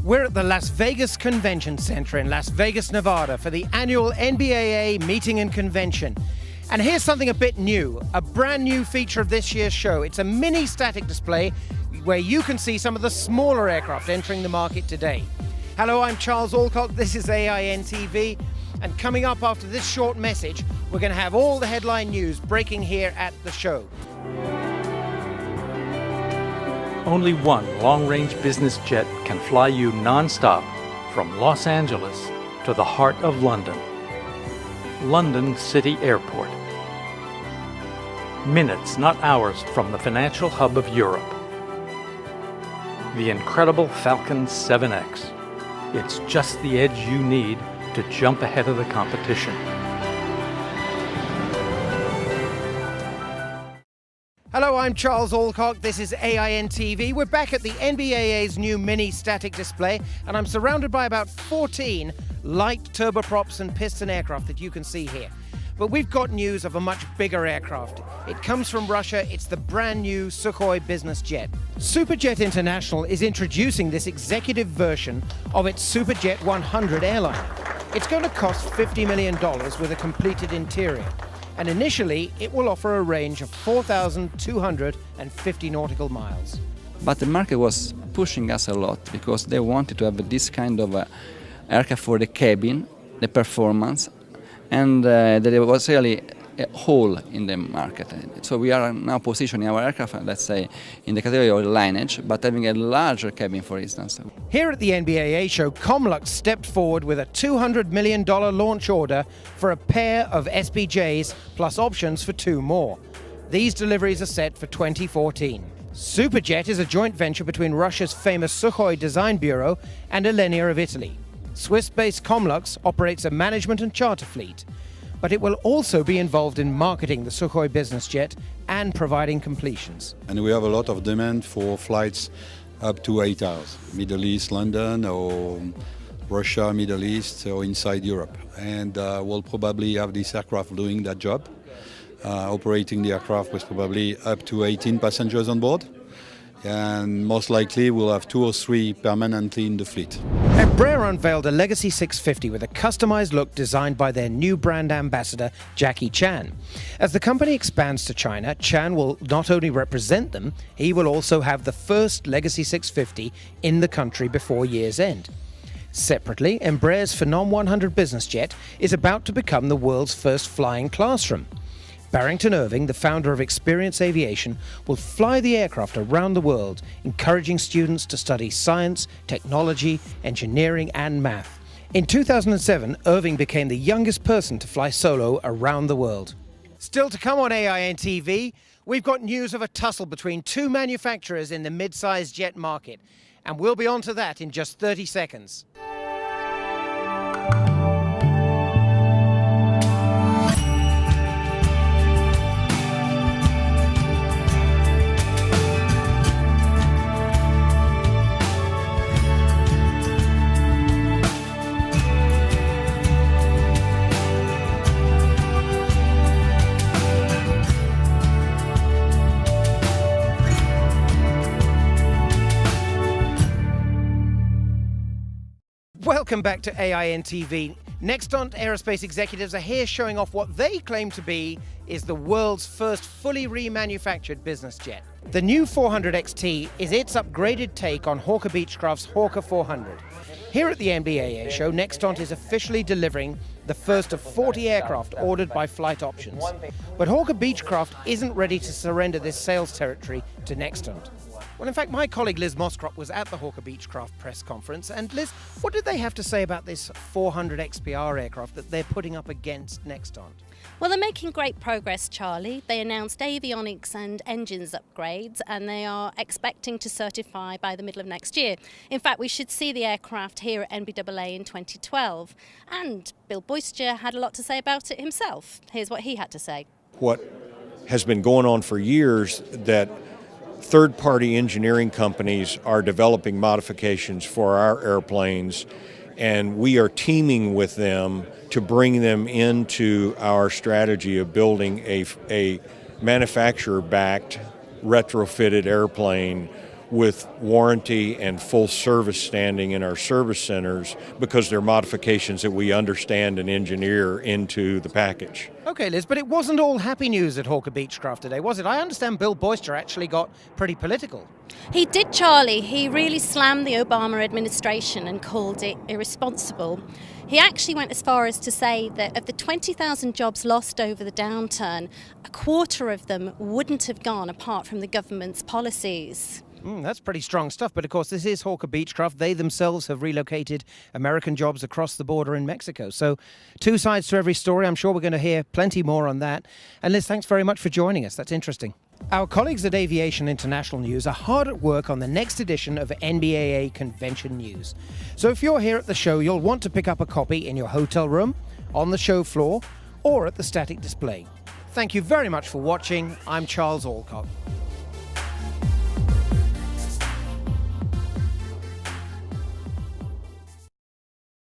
We're at the Las Vegas Convention Center in Las Vegas, Nevada for the annual NBAA meeting and convention. And here's something a bit new, a brand new feature of this year's show. It's a mini static display where you can see some of the smaller aircraft entering the market today. Hello, I'm Charles Alcock, this is AIN TV, and coming up after this short message, we're going to have all the headline news breaking here at the show. Only one long-range business jet can fly you non-stop from Los Angeles to the heart of London. London City Airport. Minutes, not hours, from the financial hub of Europe. The incredible Falcon 7X. It's just the edge you need to jump ahead of the competition. Hello, I'm Charles Alcock. This is AIN TV. We're back at the NBAA's new mini static display, and I'm surrounded by about 14 light turboprops and piston aircraft that you can see here. But we've got news of a much bigger aircraft. It comes from Russia. It's the brand new Sukhoi Business Jet. Superjet International is introducing this executive version of its Superjet 100 airliner. It's going to cost $50 million with a completed interior. And initially, it will offer a range of 4,250 nautical miles. But the market was pushing us a lot because they wanted to have this kind of aircraft for the cabin, the performance, and there was really a hole in the market. So we are now positioning our aircraft, let's say, in the category of lineage, but having a larger cabin, for instance. Here at the NBAA show, Comlux stepped forward with a $200 million launch order for a pair of SPJs plus options for 2 more. These deliveries are set for 2014. Superjet is a joint venture between Russia's famous Sukhoi Design Bureau and Alenia of Italy. Swiss-based Comlux operates a management and charter fleet, but it will also be involved in marketing the Sukhoi Business Jet and providing completions. And we have a lot of demand for flights up to 8 hours, Middle East, London, or Russia, Middle East, or inside Europe. And we'll probably have this aircraft doing that job, operating the aircraft with probably up to 18 passengers on board. And most likely we'll have 2 or 3 permanently in the fleet. Embraer unveiled a Legacy 650 with a customized look designed by their new brand ambassador, Jackie Chan. As the company expands to China, Chan will not only represent them, he will also have the first Legacy 650 in the country before year's end. Separately, Embraer's Phenom 100 business jet is about to become the world's first flying classroom. Barrington Irving, the founder of Experience Aviation, will fly the aircraft around the world, encouraging students to study science, technology, engineering and math. In 2007, Irving became the youngest person to fly solo around the world. Still to come on AIN TV, we've got news of a tussle between 2 manufacturers in the mid-sized jet market, and we'll be on to that in just 30 seconds. Welcome back to AIN TV. Nextant Aerospace executives are here showing off what they claim to be is the world's first fully remanufactured business jet. The new 400XT is its upgraded take on Hawker Beechcraft's Hawker 400. Here at the NBAA show, Nextant is officially delivering the first of 40 aircraft ordered by Flight Options. But Hawker Beechcraft isn't ready to surrender this sales territory to Nextant. Well, in fact, my colleague Liz Moscrop was at the Hawker Beechcraft press conference. And Liz, what did they have to say about this 400 XPR aircraft that they're putting up against Nextant? Well, they're making great progress, Charlie. They announced avionics and engines upgrades, and they are expecting to certify by the middle of next year. In fact, we should see the aircraft here at NBAA in 2012. And Bill Boyster had a lot to say about it himself. Here's what he had to say. What has been going on for years, that third-party engineering companies are developing modifications for our airplanes, and we are teaming with them to bring them into our strategy of building a manufacturer-backed retrofitted airplane with warranty and full service standing in our service centers because they're modifications that we understand and engineer into the package. Okay, Liz, but it wasn't all happy news at Hawker Beechcraft today, was it? I understand Bill Boyster actually got pretty political. He did, Charlie. He really slammed the Obama administration and called it irresponsible. He actually went as far as to say that of the 20,000 jobs lost over the downturn, a quarter of them wouldn't have gone apart from the government's policies. That's pretty strong stuff, but of course this is Hawker Beechcraft. They themselves have relocated American jobs across the border in Mexico. So two sides to every story. I'm sure we're going to hear plenty more on that. And Liz, thanks very much for joining us. That's interesting. Our colleagues at Aviation International News are hard at work on the next edition of NBAA Convention News. So if you're here at the show, you'll want to pick up a copy in your hotel room, on the show floor, or at the static display. Thank you very much for watching. I'm Charles Alcott.